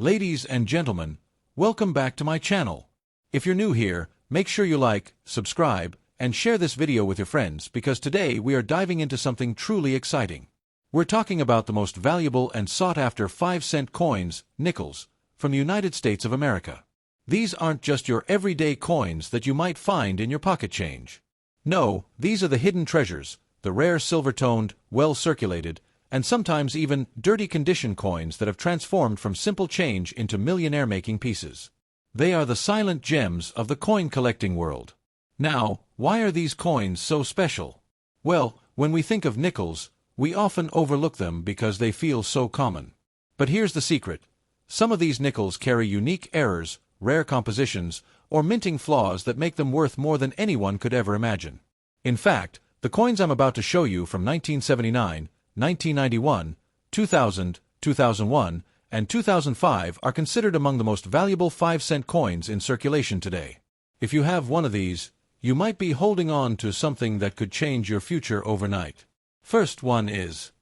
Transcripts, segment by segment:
Ladies and gentlemen, welcome back to my channel. If you're new here, make sure you like, subscribe, and share this video with your friends because today we are diving into something truly exciting. We're talking about the most valuable and sought-after 5-cent coins, nickels, from the United States of America. These aren't just your everyday coins that you might find in your pocket change. No, these are the hidden treasures, the rare silver-toned, well-circulated, and sometimes even dirty condition coins that have transformed from simple change into millionaire-making pieces. They are the silent gems of the coin collecting world. Now, why are these coins so special? Well, when we think of nickels, we often overlook them because they feel so common. But here's the secret. Some of these nickels carry unique errors, rare compositions, or minting flaws that make them worth more than anyone could ever imagine. In fact, the coins I'm about to show you from 1979, 1991, 2000, 2001, and 2005 are considered among the most valuable 5-cent coins in circulation today. If you have one of these, you might be holding on to something that could change your future overnight. First one is.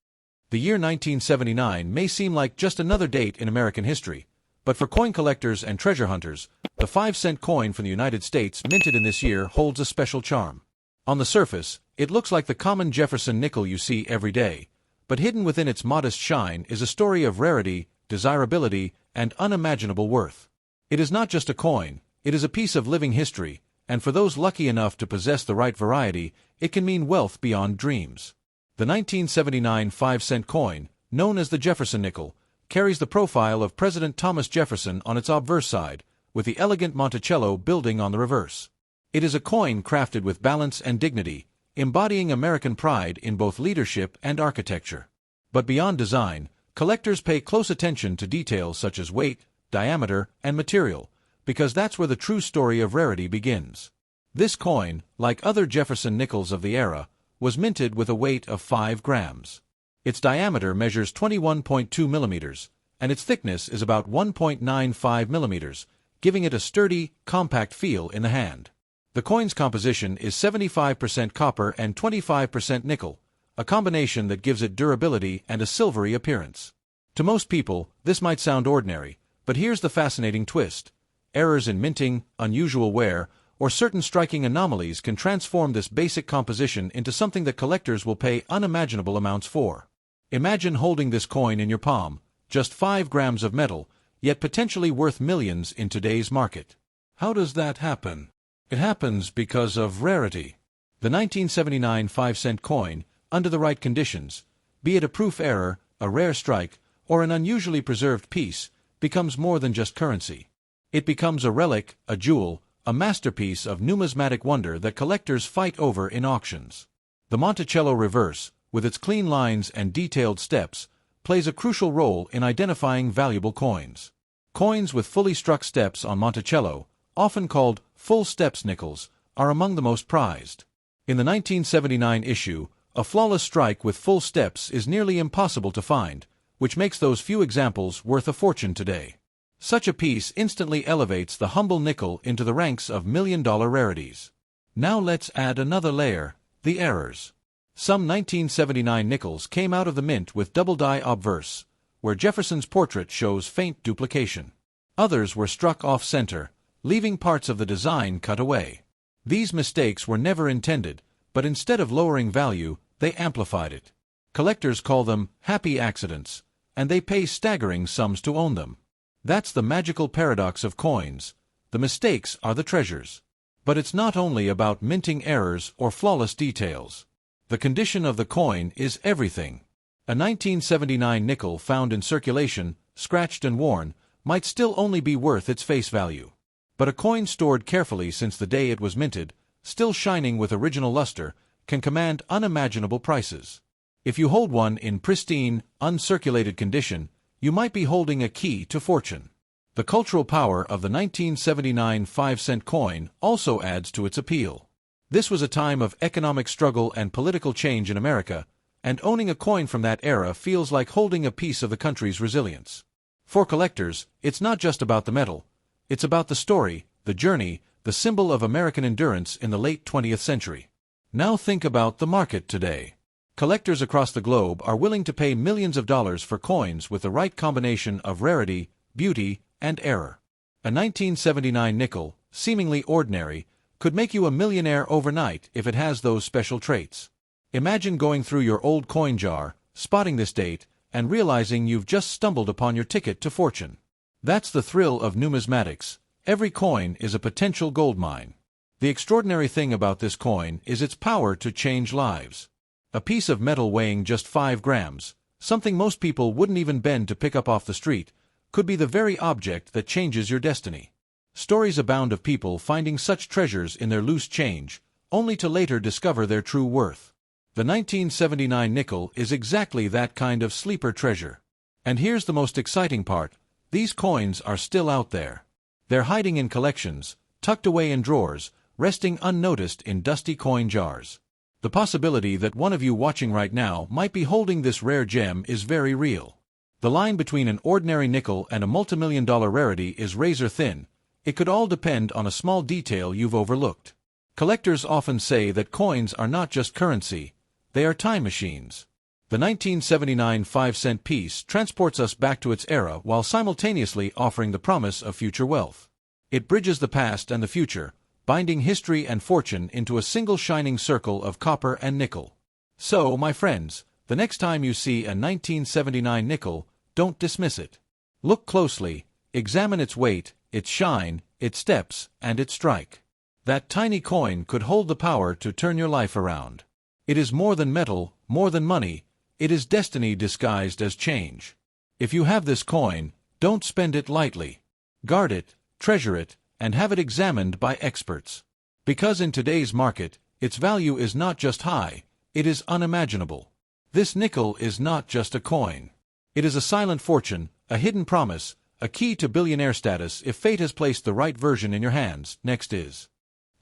The year 1979 may seem like just another date in American history, but for coin collectors and treasure hunters, the 5-cent coin from the United States minted in this year holds a special charm. On the surface, it looks like the common Jefferson nickel you see every day, but hidden within its modest shine is a story of rarity, desirability, and unimaginable worth. It is not just a coin, it is a piece of living history, and for those lucky enough to possess the right variety, it can mean wealth beyond dreams. The 1979 5-cent coin, known as the Jefferson nickel, carries the profile of President Thomas Jefferson on its obverse side, with the elegant Monticello building on the reverse. It is a coin crafted with balance and dignity, embodying American pride in both leadership and architecture. But beyond design, collectors pay close attention to details such as weight, diameter, and material, because that's where the true story of rarity begins. This coin, like other Jefferson nickels of the era, was minted with a weight of 5 grams. Its diameter measures 21.2 millimeters, and its thickness is about 1.95 millimeters, giving it a sturdy, compact feel in the hand. The coin's composition is 75% copper and 25% nickel, a combination that gives it durability and a silvery appearance. To most people, this might sound ordinary, but here's the fascinating twist. Errors in minting, unusual wear, or certain striking anomalies can transform this basic composition into something that collectors will pay unimaginable amounts for. Imagine holding this coin in your palm, just 5 grams of metal, yet potentially worth millions in today's market. How does that happen? It happens because of rarity. The 1979 5-cent coin, under the right conditions, be it a proof error, a rare strike, or an unusually preserved piece, becomes more than just currency. It becomes a relic, a jewel, a masterpiece of numismatic wonder that collectors fight over in auctions. The Monticello reverse, with its clean lines and detailed steps, plays a crucial role in identifying valuable coins. Coins with fully struck steps on Monticello, often called full steps nickels, are among the most prized. In the 1979 issue, a flawless strike with full steps is nearly impossible to find, which makes those few examples worth a fortune today. Such a piece instantly elevates the humble nickel into the ranks of million-dollar rarities. Now let's add another layer, the errors. Some 1979 nickels came out of the mint with double-die obverse, where Jefferson's portrait shows faint duplication. Others were struck off-center, leaving parts of the design cut away. These mistakes were never intended, but instead of lowering value, they amplified it. Collectors call them happy accidents, and they pay staggering sums to own them. That's the magical paradox of coins. The mistakes are the treasures. But it's not only about minting errors or flawless details. The condition of the coin is everything. A 1979 nickel found in circulation, scratched and worn, might still only be worth its face value. But a coin stored carefully since the day it was minted, still shining with original luster, can command unimaginable prices. If you hold one in pristine, uncirculated condition, you might be holding a key to fortune. The cultural power of the 1979 5-cent coin also adds to its appeal. This was a time of economic struggle and political change in America, and owning a coin from that era feels like holding a piece of the country's resilience. For collectors, it's not just about the metal. It's about the story, the journey, the symbol of American endurance in the late 20th century. Now think about the market today. Collectors across the globe are willing to pay millions of dollars for coins with the right combination of rarity, beauty, and error. A 1979 nickel, seemingly ordinary, could make you a millionaire overnight if it has those special traits. Imagine going through your old coin jar, spotting this date, and realizing you've just stumbled upon your ticket to fortune. That's the thrill of numismatics. Every coin is a potential gold mine. The extraordinary thing about this coin is its power to change lives. A piece of metal weighing just 5 grams, something most people wouldn't even bend to pick up off the street, could be the very object that changes your destiny. Stories abound of people finding such treasures in their loose change, only to later discover their true worth. The 1979 nickel is exactly that kind of sleeper treasure. And here's the most exciting part: these coins are still out there. They're hiding in collections, tucked away in drawers, resting unnoticed in dusty coin jars. The possibility that one of you watching right now might be holding this rare gem is very real. The line between an ordinary nickel and a multimillion-dollar rarity is razor thin. It could all depend on a small detail you've overlooked. Collectors often say that coins are not just currency, they are time machines. The 1979 5-cent piece transports us back to its era while simultaneously offering the promise of future wealth. It bridges the past and the future, binding history and fortune into a single shining circle of copper and nickel. So, my friends, the next time you see a 1979 nickel, don't dismiss it. Look closely, examine its weight, its shine, its steps, and its strike. That tiny coin could hold the power to turn your life around. It is more than metal, more than money. It is destiny disguised as change. If you have this coin, don't spend it lightly. Guard it, treasure it, and have it examined by experts. Because in today's market, its value is not just high, it is unimaginable. This nickel is not just a coin. It is a silent fortune, a hidden promise, a key to billionaire status if fate has placed the right version in your hands. Next is.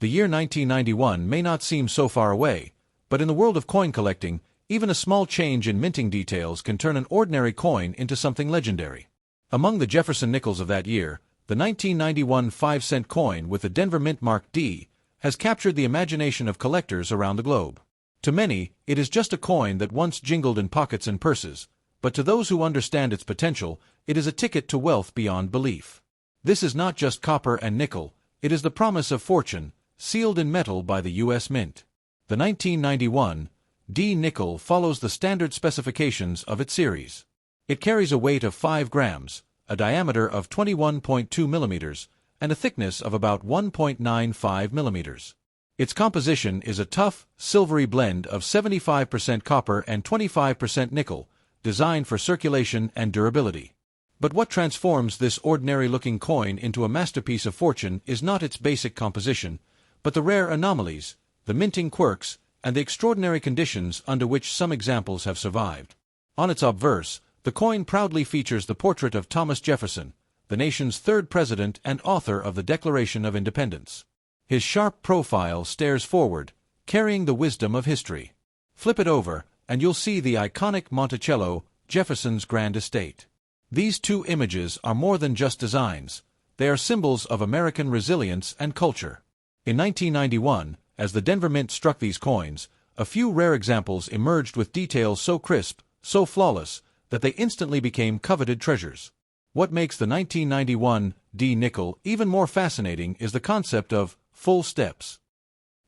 The year 1991 may not seem so far away, but in the world of coin collecting, even a small change in minting details can turn an ordinary coin into something legendary. Among the Jefferson nickels of that year, the 1991 5-cent coin with the Denver Mint mark D has captured the imagination of collectors around the globe. To many, it is just a coin that once jingled in pockets and purses, but to those who understand its potential, it is a ticket to wealth beyond belief. This is not just copper and nickel, it is the promise of fortune, sealed in metal by the U.S. Mint. The 1991 D nickel follows the standard specifications of its series. It carries a weight of 5 grams, a diameter of 21.2 millimeters, and a thickness of about 1.95 millimeters. Its composition is a tough, silvery blend of 75% copper and 25% nickel, designed for circulation and durability. But what transforms this ordinary-looking coin into a masterpiece of fortune is not its basic composition, but the rare anomalies, the minting quirks, and the extraordinary conditions under which some examples have survived. On its obverse, the coin proudly features the portrait of Thomas Jefferson, the nation's third president and author of the Declaration of Independence. His sharp profile stares forward, carrying the wisdom of history. Flip it over, and you'll see the iconic Monticello Jefferson's grand estate. These two images are more than just designs. They are symbols of American resilience and culture. In 1991, as the Denver Mint struck these coins, a few rare examples emerged with details so crisp, so flawless, that they instantly became coveted treasures. What makes the 1991 D nickel even more fascinating is the concept of full steps.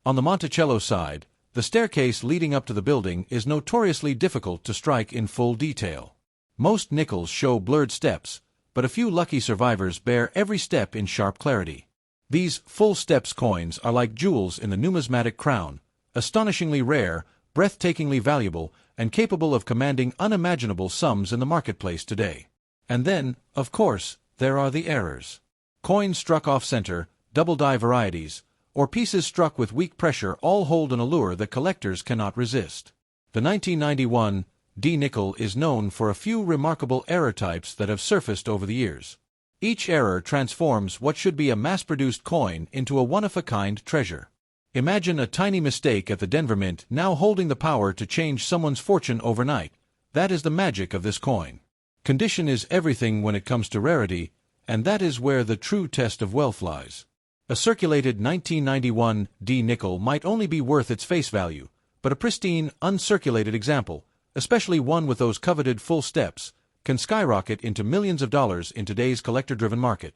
On the Monticello side, the staircase leading up to the building is notoriously difficult to strike in full detail. Most nickels show blurred steps, but a few lucky survivors bear every step in sharp clarity. These full steps coins are like jewels in the numismatic crown, astonishingly rare, breathtakingly valuable, and capable of commanding unimaginable sums in the marketplace today. And then, of course, there are the errors. Coins struck off-center, double-die varieties, or pieces struck with weak pressure all hold an allure that collectors cannot resist. The 1991 D nickel is known for a few remarkable error types that have surfaced over the years. Each error transforms what should be a mass-produced coin into a one-of-a-kind treasure. Imagine a tiny mistake at the Denver Mint now holding the power to change someone's fortune overnight. That is the magic of this coin. Condition is everything when it comes to rarity, and that is where the true test of wealth lies. A circulated 1991 D nickel might only be worth its face value, but a pristine, uncirculated example, especially one with those coveted full steps, can skyrocket into millions of dollars in today's collector-driven market.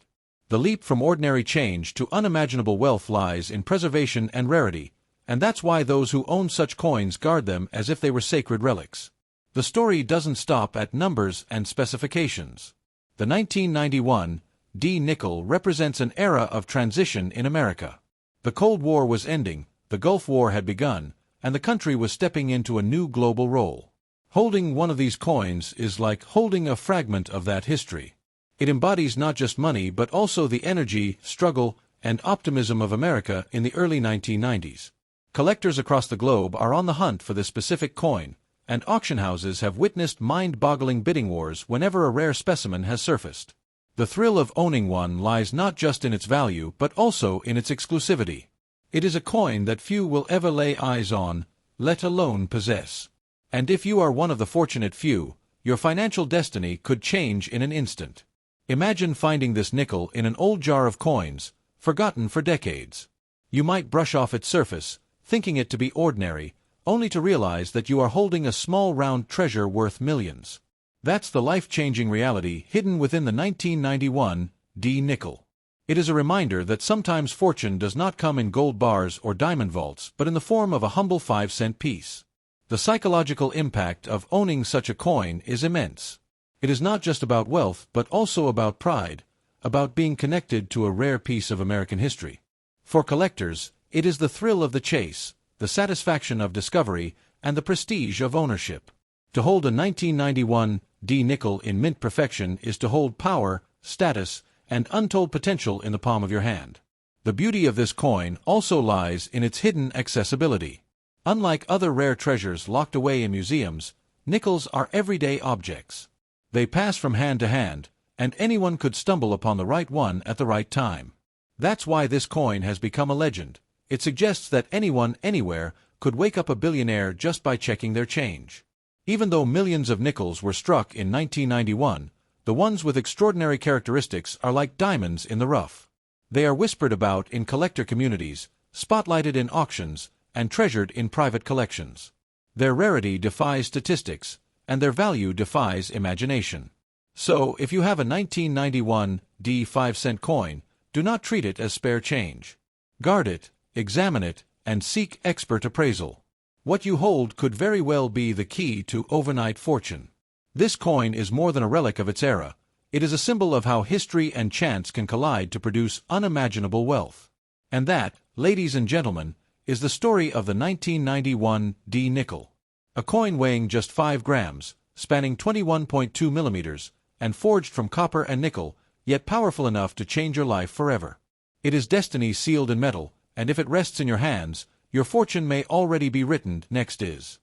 The leap from ordinary change to unimaginable wealth lies in preservation and rarity, and that's why those who own such coins guard them as if they were sacred relics. The story doesn't stop at numbers and specifications. The 1991 D nickel represents an era of transition in America. The Cold War was ending, the Gulf War had begun, and the country was stepping into a new global role. Holding one of these coins is like holding a fragment of that history. It embodies not just money but also the energy, struggle, and optimism of America in the early 1990s. Collectors across the globe are on the hunt for this specific coin, and auction houses have witnessed mind-boggling bidding wars whenever a rare specimen has surfaced. The thrill of owning one lies not just in its value but also in its exclusivity. It is a coin that few will ever lay eyes on, let alone possess. And if you are one of the fortunate few, your financial destiny could change in an instant. Imagine finding this nickel in an old jar of coins, forgotten for decades. You might brush off its surface, thinking it to be ordinary, only to realize that you are holding a small round treasure worth millions. That's the life-changing reality hidden within the 1991 D nickel. It is a reminder that sometimes fortune does not come in gold bars or diamond vaults but in the form of a humble 5-cent piece. The psychological impact of owning such a coin is immense. It is not just about wealth but also about pride, about being connected to a rare piece of American history. For collectors, it is the thrill of the chase, the satisfaction of discovery, and the prestige of ownership. To hold a 1991 D nickel in mint perfection is to hold power, status, and untold potential in the palm of your hand. The beauty of this coin also lies in its hidden accessibility. Unlike other rare treasures locked away in museums, nickels are everyday objects. They pass from hand to hand, and anyone could stumble upon the right one at the right time. That's why this coin has become a legend. It suggests that anyone, anywhere, could wake up a billionaire just by checking their change. Even though millions of nickels were struck in 1991, the ones with extraordinary characteristics are like diamonds in the rough. They are whispered about in collector communities, spotlighted in auctions, and treasured in private collections. Their rarity defies statistics, and their value defies imagination. So, if you have a 1991 D 5-cent coin, do not treat it as spare change. Guard it, examine it, and seek expert appraisal. What you hold could very well be the key to overnight fortune. This coin is more than a relic of its era. It is a symbol of how history and chance can collide to produce unimaginable wealth. And that, ladies and gentlemen, is the story of the 1991 D nickel. A coin weighing just 5 grams, spanning 21.2 millimeters, and forged from copper and nickel, yet powerful enough to change your life forever. It is destiny sealed in metal, and if it rests in your hands, your fortune may already be written. Next is.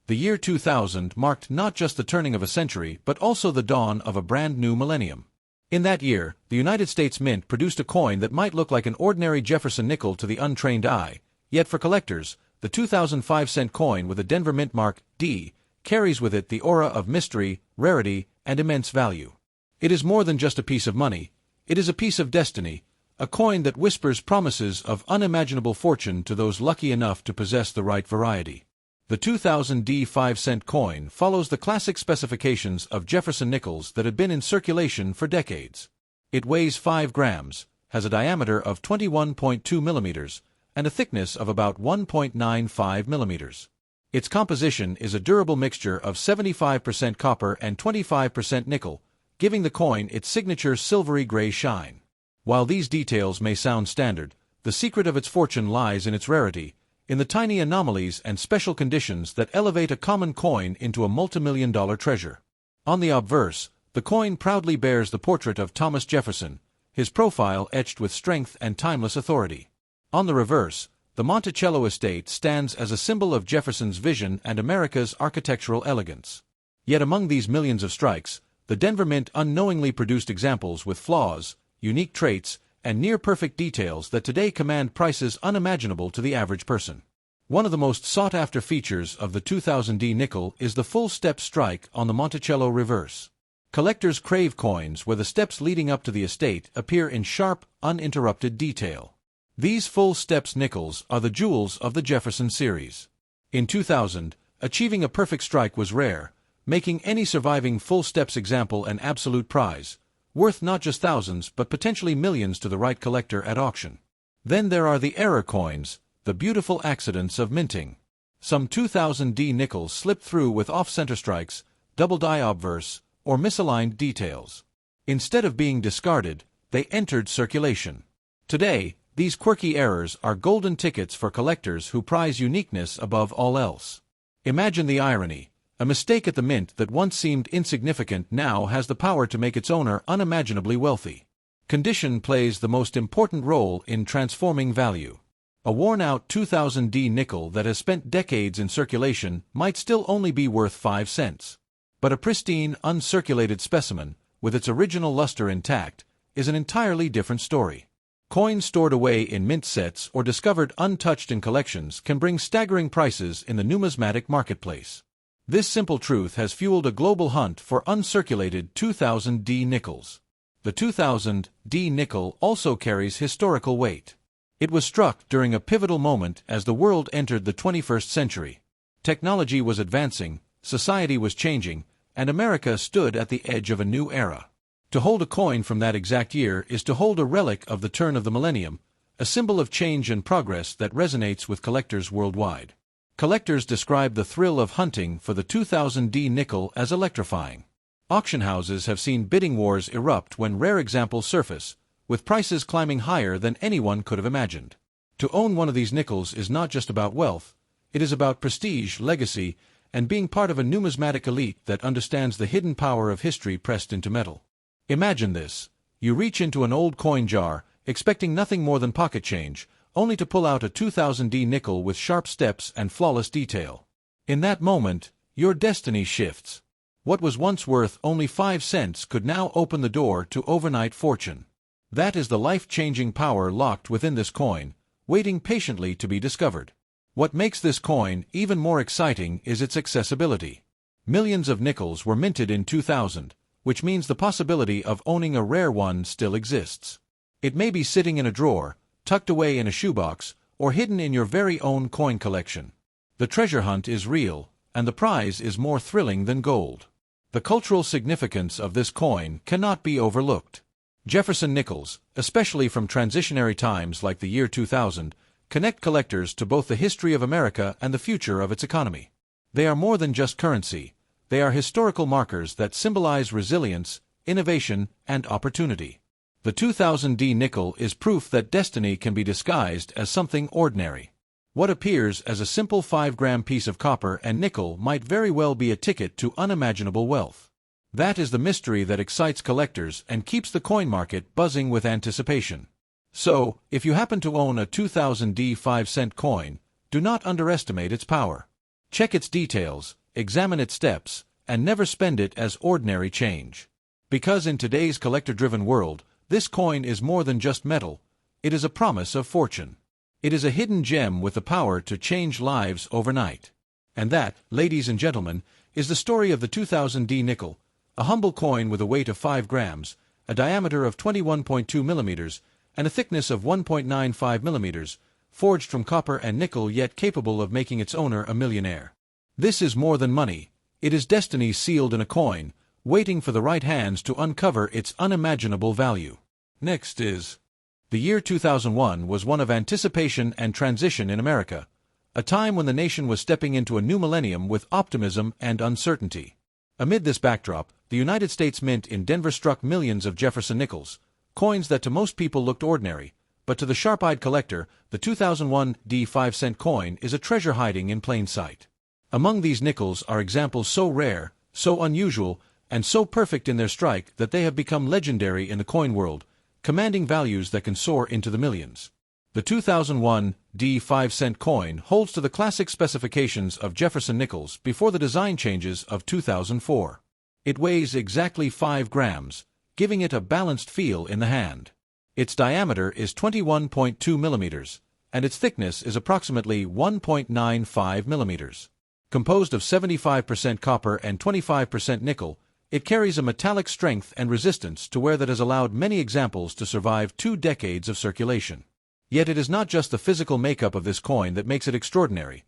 The year 2000 marked not just the turning of a century but also the dawn of a brand new millennium. In that year, the United States Mint produced a coin that might look like an ordinary Jefferson nickel to the untrained eye, yet for collectors, the 2005-cent coin with a Denver Mint mark D carries with it the aura of mystery, rarity, and immense value. It is more than just a piece of money. It is a piece of destiny, a coin that whispers promises of unimaginable fortune to those lucky enough to possess the right variety. The 2000 D 5-cent coin follows the classic specifications of Jefferson nickels that had been in circulation for decades. It weighs 5 grams, has a diameter of 21.2 millimeters, and a thickness of about 1.95 millimeters. Its composition is a durable mixture of 75% copper and 25% nickel, giving the coin its signature silvery gray shine. While these details may sound standard, the secret of its fortune lies in its rarity, in the tiny anomalies and special conditions that elevate a common coin into a multimillion-dollar treasure. On the obverse, the coin proudly bears the portrait of Thomas Jefferson, his profile etched with strength and timeless authority. On the reverse, the Monticello estate stands as a symbol of Jefferson's vision and America's architectural elegance. Yet among these millions of strikes, the Denver Mint unknowingly produced examples with flaws, unique traits, and near-perfect details that today command prices unimaginable to the average person. One of the most sought-after features of the 2000 D nickel is the full-step strike on the Monticello reverse. Collectors crave coins where the steps leading up to the estate appear in sharp, uninterrupted detail. These full-steps nickels are the jewels of the Jefferson series. In 2000, achieving a perfect strike was rare, making any surviving full steps example an absolute prize, worth not just thousands but potentially millions to the right collector at auction. Then there are the error coins, the beautiful accidents of minting. Some 2000 D nickels slipped through with off-center strikes, double die obverse, or misaligned details. Instead of being discarded, they entered circulation. Today, these quirky errors are golden tickets for collectors who prize uniqueness above all else. Imagine the irony. A mistake at the mint that once seemed insignificant now has the power to make its owner unimaginably wealthy. Condition plays the most important role in transforming value. A worn-out 2000 D nickel that has spent decades in circulation might still only be worth 5 cents. But a pristine, uncirculated specimen, with its original luster intact, is an entirely different story. Coins stored away in mint sets or discovered untouched in collections can bring staggering prices in the numismatic marketplace. This simple truth has fueled a global hunt for uncirculated 2000 D nickels. The 2000 D nickel also carries historical weight. It was struck during a pivotal moment as the world entered the 21st century. Technology was advancing, society was changing, and America stood at the edge of a new era. To hold a coin from that exact year is to hold a relic of the turn of the millennium, a symbol of change and progress that resonates with collectors worldwide. Collectors describe the thrill of hunting for the 2000 D nickel as electrifying. Auction houses have seen bidding wars erupt when rare examples surface, with prices climbing higher than anyone could have imagined. To own one of these nickels is not just about wealth, it is about prestige, legacy, and being part of a numismatic elite that understands the hidden power of history pressed into metal. Imagine this. You reach into an old coin jar, expecting nothing more than pocket change, only to pull out a 2000 D nickel with sharp steps and flawless detail. In that moment, your destiny shifts. What was once worth only 5 cents could now open the door to overnight fortune. That is the life-changing power locked within this coin, waiting patiently to be discovered. What makes this coin even more exciting is its accessibility. Millions of nickels were minted in 2000, which means the possibility of owning a rare one still exists. It may be sitting in a drawer, tucked away in a shoebox, or hidden in your very own coin collection. The treasure hunt is real, and the prize is more thrilling than gold. The cultural significance of this coin cannot be overlooked. Jefferson nickels, especially from transitionary times like the year 2000, connect collectors to both the history of America and the future of its economy. They are more than just currency. They are historical markers that symbolize resilience, innovation, and opportunity. The 2000 D nickel is proof that destiny can be disguised as something ordinary. What appears as a simple 5-gram piece of copper and nickel might very well be a ticket to unimaginable wealth. That is the mystery that excites collectors and keeps the coin market buzzing with anticipation. So, if you happen to own a 2000 D 5-cent coin, do not underestimate its power. Check its details, examine its steps, and never spend it as ordinary change. Because in today's collector-driven world, this coin is more than just metal, it is a promise of fortune. It is a hidden gem with the power to change lives overnight. And that, ladies and gentlemen, is the story of the 2000 D nickel, a humble coin with a weight of 5 grams, a diameter of 21.2 millimeters, and a thickness of 1.95 millimeters, forged from copper and nickel yet capable of making its owner a millionaire. This is more than money. It is destiny sealed in a coin, waiting for the right hands to uncover its unimaginable value. Next is... The year 2001 was one of anticipation and transition in America, a time when the nation was stepping into a new millennium with optimism and uncertainty. Amid this backdrop, the United States Mint in Denver struck millions of Jefferson nickels, coins that to most people looked ordinary, but to the sharp-eyed collector, the 2001 D 5-cent coin is a treasure hiding in plain sight. Among these nickels are examples so rare, so unusual, and so perfect in their strike that they have become legendary in the coin world, commanding values that can soar into the millions. The 2001 D 5-cent coin holds to the classic specifications of Jefferson nickels before the design changes of 2004. It weighs exactly 5 grams, giving it a balanced feel in the hand. Its diameter is 21.2 millimeters, and its thickness is approximately 1.95 millimeters. Composed of 75% copper and 25% nickel, it carries a metallic strength and resistance to wear that has allowed many examples to survive 2 decades of circulation. Yet it is not just the physical makeup of this coin that makes it extraordinary.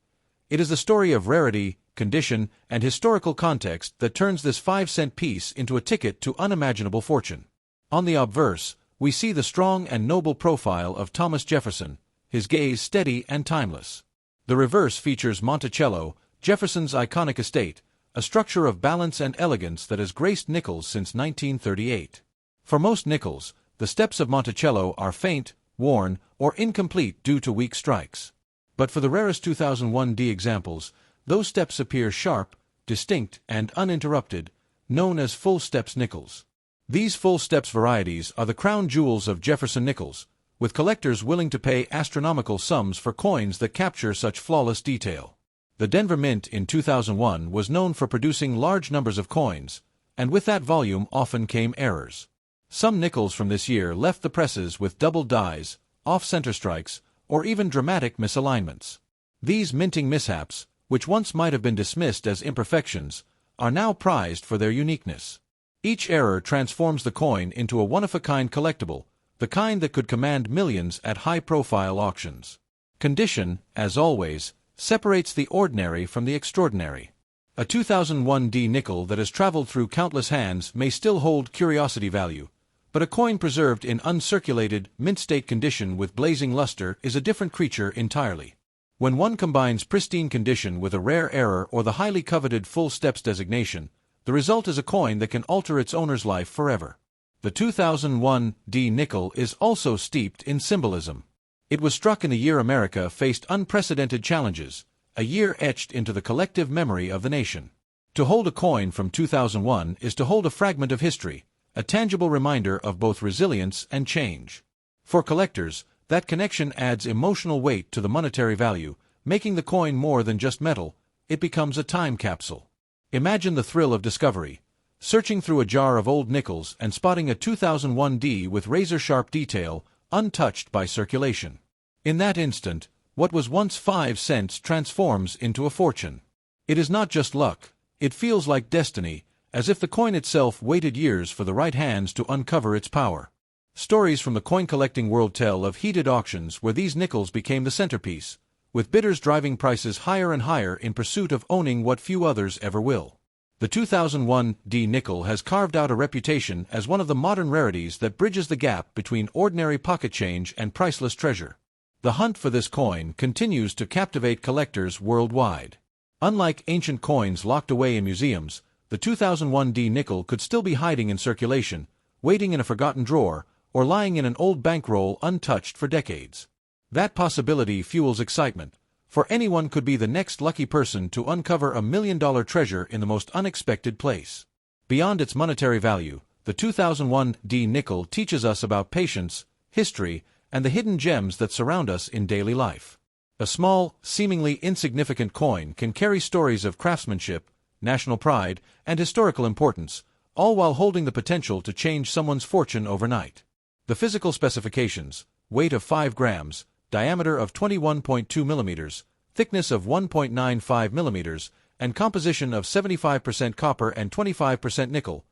It is the story of rarity, condition, and historical context that turns this 5-cent piece into a ticket to unimaginable fortune. On the obverse, we see the strong and noble profile of Thomas Jefferson, his gaze steady and timeless. The reverse features Monticello, Jefferson's iconic estate, a structure of balance and elegance that has graced nickels since 1938. For most nickels, the steps of Monticello are faint, worn, or incomplete due to weak strikes. But for the rarest 2001D examples, those steps appear sharp, distinct, and uninterrupted, known as full steps nickels. These full steps varieties are the crown jewels of Jefferson nickels, with collectors willing to pay astronomical sums for coins that capture such flawless detail. The Denver Mint in 2001 was known for producing large numbers of coins, and with that volume often came errors. Some nickels from this year left the presses with doubled dies, off-center strikes, or even dramatic misalignments. These minting mishaps, which once might have been dismissed as imperfections, are now prized for their uniqueness. Each error transforms the coin into a one-of-a-kind collectible, the kind that could command millions at high-profile auctions. Condition, as always, separates the ordinary from the extraordinary. A 2001D nickel that has traveled through countless hands may still hold curiosity value, but a coin preserved in uncirculated, mint-state condition with blazing luster is a different creature entirely. When one combines pristine condition with a rare error or the highly coveted full steps designation, the result is a coin that can alter its owner's life forever. The 2001D nickel is also steeped in symbolism. It was struck in a year America faced unprecedented challenges, a year etched into the collective memory of the nation. To hold a coin from 2001 is to hold a fragment of history, a tangible reminder of both resilience and change. For collectors, that connection adds emotional weight to the monetary value, making the coin more than just metal. It becomes a time capsule. Imagine the thrill of discovery, searching through a jar of old nickels and spotting a 2001D with razor-sharp detail, untouched by circulation. In that instant, what was once 5 cents transforms into a fortune. It is not just luck, it feels like destiny, as if the coin itself waited years for the right hands to uncover its power. Stories from the coin-collecting world tell of heated auctions where these nickels became the centerpiece, with bidders driving prices higher and higher in pursuit of owning what few others ever will. The 2001D nickel has carved out a reputation as one of the modern rarities that bridges the gap between ordinary pocket change and priceless treasure. The hunt for this coin continues to captivate collectors worldwide. Unlike ancient coins locked away in museums, the 2001D nickel could still be hiding in circulation, waiting in a forgotten drawer, or lying in an old bankroll untouched for decades. That possibility fuels excitement, for anyone could be the next lucky person to uncover a million-dollar treasure in the most unexpected place. Beyond its monetary value, the 2001D nickel teaches us about patience, history, and the hidden gems that surround us in daily life. A small, seemingly insignificant coin can carry stories of craftsmanship, national pride, and historical importance, all while holding the potential to change someone's fortune overnight. The physical specifications: weight of 5 grams, diameter of 21.2 millimeters, thickness of 1.95 millimeters, and composition of 75% copper and 25% nickel,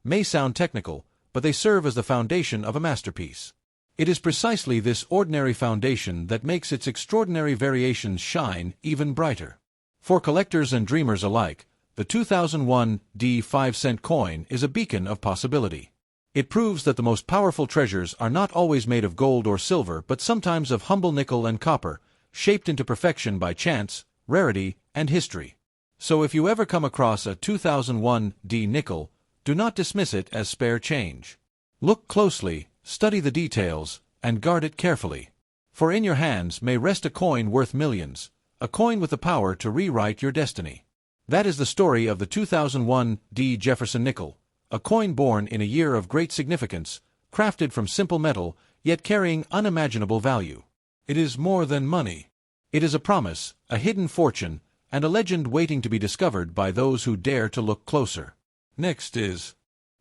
may sound technical, but they serve as the foundation of a masterpiece. It is precisely this ordinary foundation that makes its extraordinary variations shine even brighter. For collectors and dreamers alike, the 2001D 5-cent coin is a beacon of possibility. It proves that the most powerful treasures are not always made of gold or silver but sometimes of humble nickel and copper, shaped into perfection by chance, rarity, and history. So if you ever come across a 2001D nickel, do not dismiss it as spare change. Look closely, study the details, and guard it carefully. For in your hands may rest a coin worth millions, a coin with the power to rewrite your destiny. That is the story of the 2001D Jefferson nickel, a coin born in a year of great significance, crafted from simple metal, yet carrying unimaginable value. It is more than money. It is a promise, a hidden fortune, and a legend waiting to be discovered by those who dare to look closer. Next is...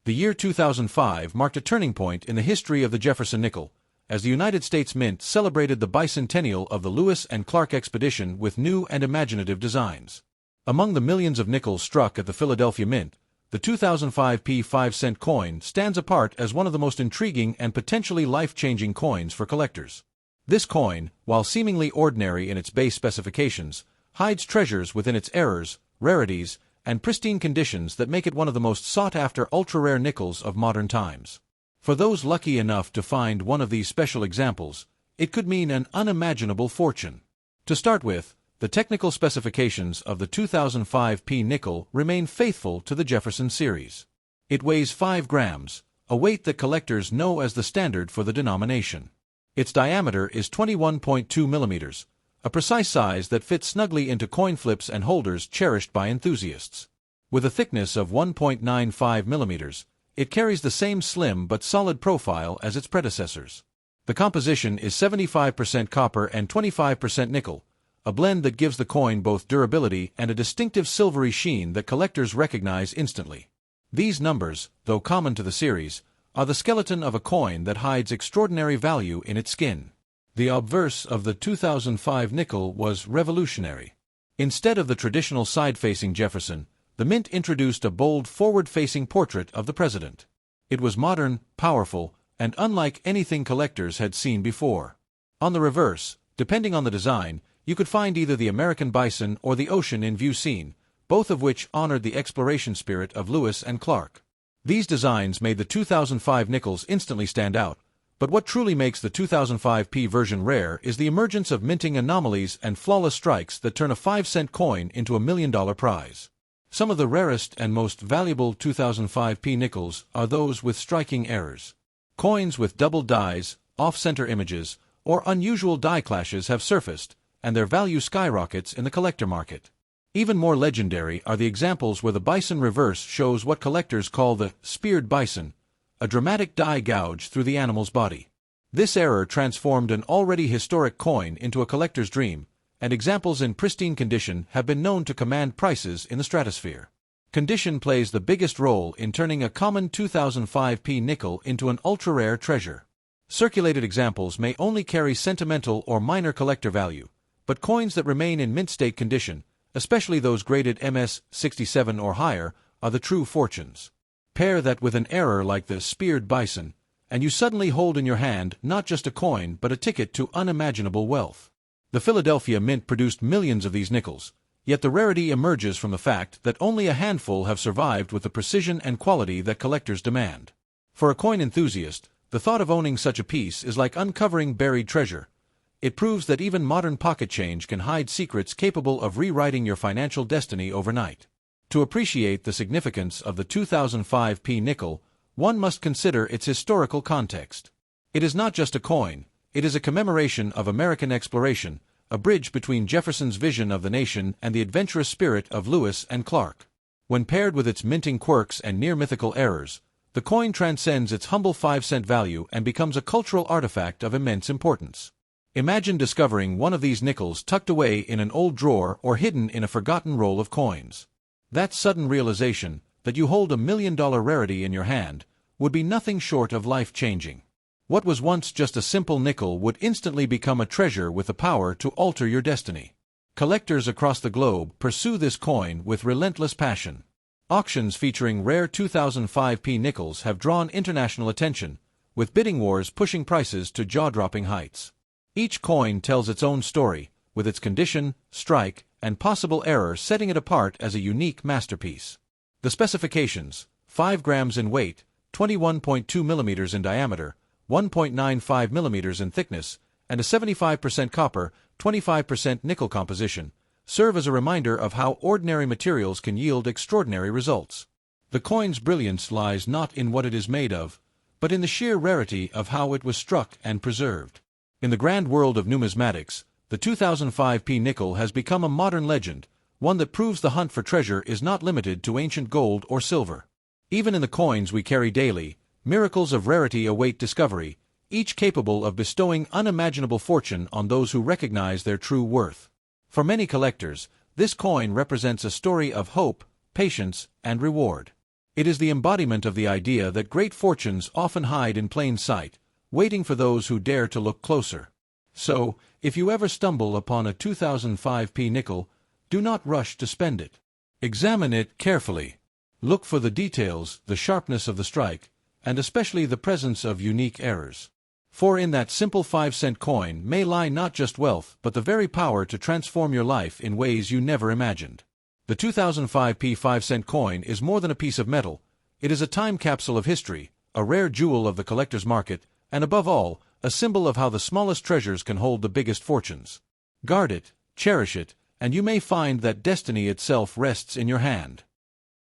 The year 2005 marked a turning point in the history of the Jefferson nickel, as the United States Mint celebrated the bicentennial of the Lewis and Clark expedition with new and imaginative designs. Among the millions of nickels struck at the Philadelphia Mint, the 2005 5-cent coin stands apart as one of the most intriguing and potentially life-changing coins for collectors. This coin, while seemingly ordinary in its base specifications, hides treasures within its errors, rarities, and pristine conditions that make it one of the most sought-after ultra-rare nickels of modern times. For those lucky enough to find one of these special examples, it could mean an unimaginable fortune. To start with, the technical specifications of the 2005 P nickel remain faithful to the Jefferson series. It weighs 5 grams, a weight that collectors know as the standard for the denomination. Its diameter is 21.2 millimeters, a precise size that fits snugly into coin flips and holders cherished by enthusiasts. With a thickness of 1.95 millimeters, it carries the same slim but solid profile as its predecessors. The composition is 75% copper and 25% nickel, a blend that gives the coin both durability and a distinctive silvery sheen that collectors recognize instantly. These numbers, though common to the series, are the skeleton of a coin that hides extraordinary value in its skin. The obverse of the 2005 nickel was revolutionary. Instead of the traditional side-facing Jefferson, the mint introduced a bold forward-facing portrait of the president. It was modern, powerful, and unlike anything collectors had seen before. On the reverse, depending on the design, you could find either the American bison or the ocean in view scene, both of which honored the exploration spirit of Lewis and Clark. These designs made the 2005 nickels instantly stand out, but what truly makes the 2005 P version rare is the emergence of minting anomalies and flawless strikes that turn a 5-cent coin into a $1 million prize. Some of the rarest and most valuable 2005 P nickels are those with striking errors. Coins with double dies, off-center images, or unusual die clashes have surfaced, and their value skyrockets in the collector market. Even more legendary are the examples where the bison reverse shows what collectors call the speared bison, a dramatic die gouge through the animal's body. This error transformed an already historic coin into a collector's dream, and examples in pristine condition have been known to command prices in the stratosphere. Condition plays the biggest role in turning a common 2005 P nickel into an ultra-rare treasure. Circulated examples may only carry sentimental or minor collector value, but coins that remain in mint state condition, especially those graded MS 67 or higher, are the true fortunes. Pair that with an error like the speared bison, and you suddenly hold in your hand not just a coin but a ticket to unimaginable wealth. The Philadelphia Mint produced millions of these nickels, yet the rarity emerges from the fact that only a handful have survived with the precision and quality that collectors demand. For a coin enthusiast, the thought of owning such a piece is like uncovering buried treasure. It proves that even modern pocket change can hide secrets capable of rewriting your financial destiny overnight. To appreciate the significance of the 2005 P nickel, one must consider its historical context. It is not just a coin, it is a commemoration of American exploration, a bridge between Jefferson's vision of the nation and the adventurous spirit of Lewis and Clark. When paired with its minting quirks and near-mythical errors, the coin transcends its humble 5-cent value and becomes a cultural artifact of immense importance. Imagine discovering one of these nickels tucked away in an old drawer or hidden in a forgotten roll of coins. That sudden realization, that you hold a $1 million rarity in your hand, would be nothing short of life-changing. What was once just a simple nickel would instantly become a treasure with the power to alter your destiny. Collectors across the globe pursue this coin with relentless passion. Auctions featuring rare 2005 P nickels have drawn international attention, with bidding wars pushing prices to jaw-dropping heights. Each coin tells its own story, with its condition, strike, and possible error setting it apart as a unique masterpiece. The specifications: 5 grams in weight, 21.2 millimeters in diameter, 1.95 millimeters in thickness, and a 75% copper, 25% nickel composition, serve as a reminder of how ordinary materials can yield extraordinary results. The coin's brilliance lies not in what it is made of, but in the sheer rarity of how it was struck and preserved. In the grand world of numismatics, the 2005 P nickel has become a modern legend, one that proves the hunt for treasure is not limited to ancient gold or silver. Even in the coins we carry daily, miracles of rarity await discovery, each capable of bestowing unimaginable fortune on those who recognize their true worth. For many collectors, this coin represents a story of hope, patience, and reward. It is the embodiment of the idea that great fortunes often hide in plain sight, waiting for those who dare to look closer. So, if you ever stumble upon a 2005 P nickel, do not rush to spend it. Examine it carefully. Look for the details, the sharpness of the strike, and especially the presence of unique errors. For in that simple 5-cent coin may lie not just wealth but the very power to transform your life in ways you never imagined. The 2005 5-cent coin is more than a piece of metal. It is a time capsule of history, a rare jewel of the collector's market, and above all, a symbol of how the smallest treasures can hold the biggest fortunes. Guard it, cherish it, and you may find that destiny itself rests in your hand.